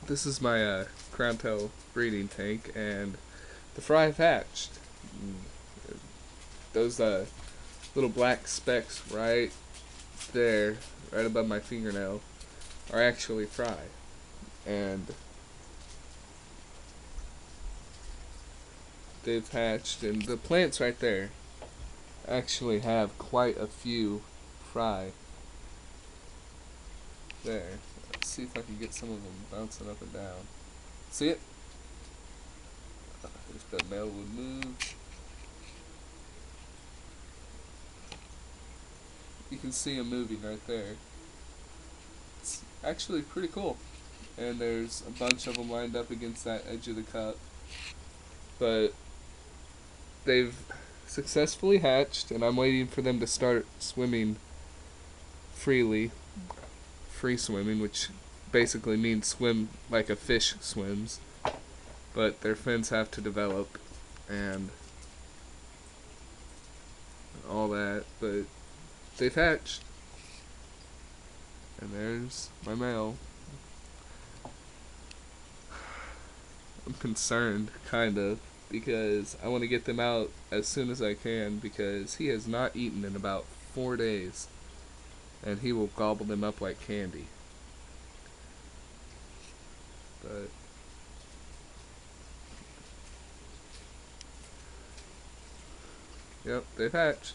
This is my crown tail breeding tank, and the fry have hatched. Those little black specks right there, right above my fingernail, are actually fry. And they've hatched, and the plants right there actually have quite a few fry there. Let's see if I can get some of them bouncing up and down. See it? If the male would move, you can see him moving right there. It's actually pretty cool. And there's a bunch of them lined up against that edge of the cup. But they've successfully hatched, and I'm waiting for them to start swimming freely. Free swimming, which basically means swim like a fish swims. But their fins have to develop and all that. But they've hatched. And there's my male. I'm concerned, kind of, because I want to get them out as soon as I can, because he has not eaten in about 4 days, and he will gobble them up like candy. But yep, they've hatched.